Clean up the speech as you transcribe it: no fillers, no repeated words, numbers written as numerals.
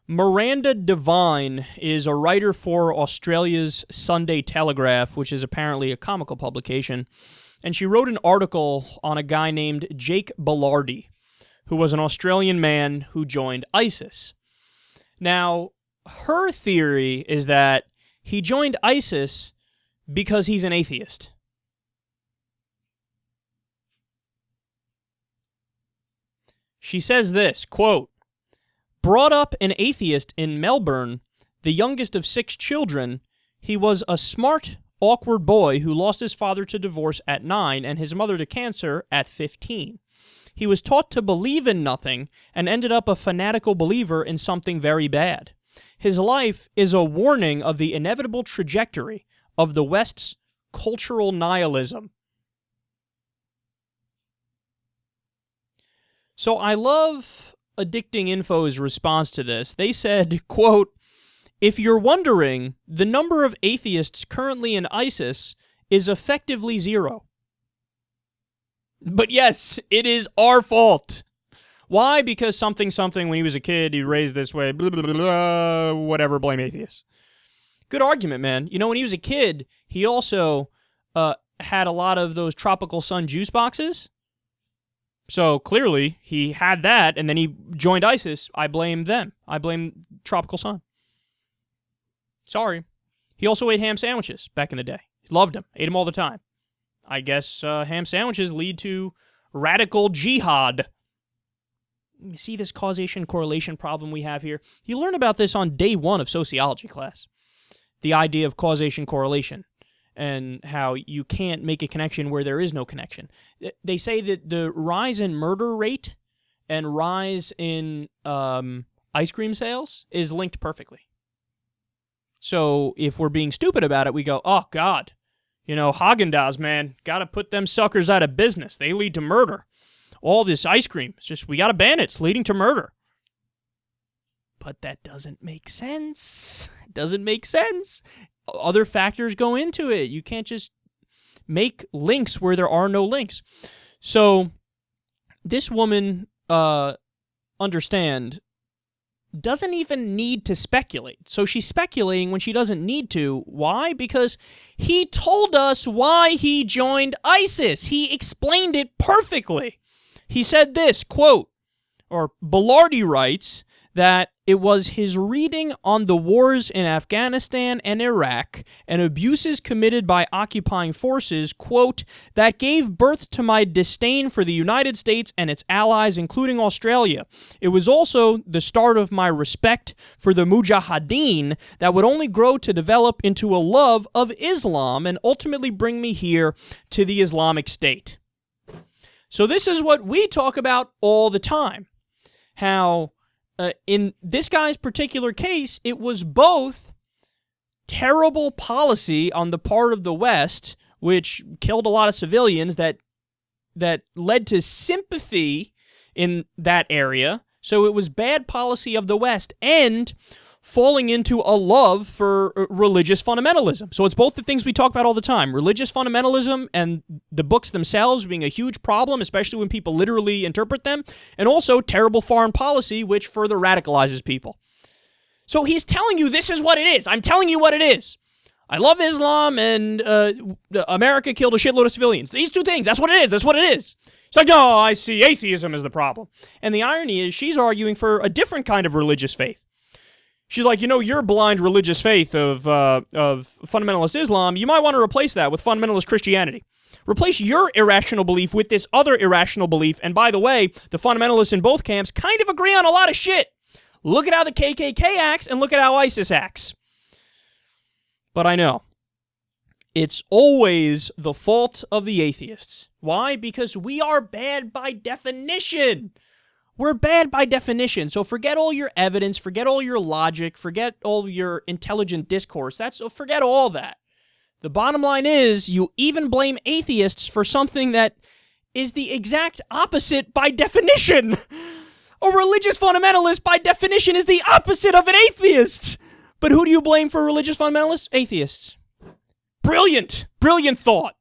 Miranda Devine is a writer for Australia's Sunday Telegraph, which is apparently a comical publication, and she wrote an article on a guy named Jake Bellardi, who was an Australian man who joined ISIS. Now, her theory is that he joined ISIS because he's an atheist. She says this, quote, "Brought up an atheist in Melbourne, the youngest of 6 children, he was a smart, awkward boy who lost his father to divorce at 9 and his mother to cancer at 15. He was taught to believe in nothing and ended up a fanatical believer in something very bad. His life is a warning of the inevitable trajectory of the West's cultural nihilism." So I love Addicting Info's response to this. They said, quote, "If you're wondering, the number of atheists currently in ISIS is effectively 0. But yes, it is our fault. Why? Because something when he was a kid, he raised this way, blah, blah, blah, blah, whatever, blame atheists. Good argument, man. You know, when he was a kid, he also had a lot of those tropical sun juice boxes. So clearly, he had that, and then he joined ISIS. I blame them. I blame Tropical Sun. Sorry. He also ate ham sandwiches back in the day. He loved them. Ate them all the time. I guess ham sandwiches lead to radical jihad. You see this causation-correlation problem we have here? You learn about this on day 1 of sociology class. The idea of causation-correlation. And how you can't make a connection where there is no connection. They say that the rise in murder rate and rise in ice cream sales is linked perfectly. So if we're being stupid about it, we go, oh, God, you know, Haagen-Dazs, man, got to put them suckers out of business. They lead to murder. All this ice cream, it's just, we got to ban it. It's leading to murder. But that doesn't make sense. It doesn't make sense. Other factors go into it. You can't just make links where there are no links. So this woman, understand, doesn't even need to speculate. So she's speculating when she doesn't need to. Why? Because he told us why he joined ISIS. He explained it perfectly. He said this, quote, or Bellardi writes that it was his reading on the wars in Afghanistan and Iraq and abuses committed by occupying forces, quote, that gave birth to my disdain for the United States and its allies, including Australia. It was also the start of my respect for the Mujahideen that would only grow to develop into a love of Islam and ultimately bring me here to the Islamic State. So this is what we talk about all the time. How in this guy's particular case, it was both terrible policy on the part of the West, which killed a lot of civilians, that led to sympathy in that area. So it was bad policy of the West and falling into a love for religious fundamentalism. So it's both the things we talk about all the time. Religious fundamentalism and the books themselves being a huge problem, especially when people literally interpret them, and also terrible foreign policy, which further radicalizes people. So he's telling you this is what it is. I'm telling you what it is. I love Islam and America killed a shitload of civilians. These two things, that's what it is. That's what it is. It's like, no, I see atheism as the problem. And the irony is she's arguing for a different kind of religious faith. She's like, you know, your blind religious faith of fundamentalist Islam, you might want to replace that with fundamentalist Christianity. Replace your irrational belief with this other irrational belief. And by the way, the fundamentalists in both camps kind of agree on a lot of shit. Look at how the KKK acts and look at how ISIS acts. But I know, it's always the fault of the atheists. Why? Because we are bad by definition. We're bad by definition, so forget all your evidence, forget all your logic, forget all your intelligent discourse. Forget all that. The bottom line is, you even blame atheists for something that is the exact opposite by definition. A religious fundamentalist, by definition, is the opposite of an atheist. But who do you blame for religious fundamentalists? Atheists. Brilliant. Brilliant thought.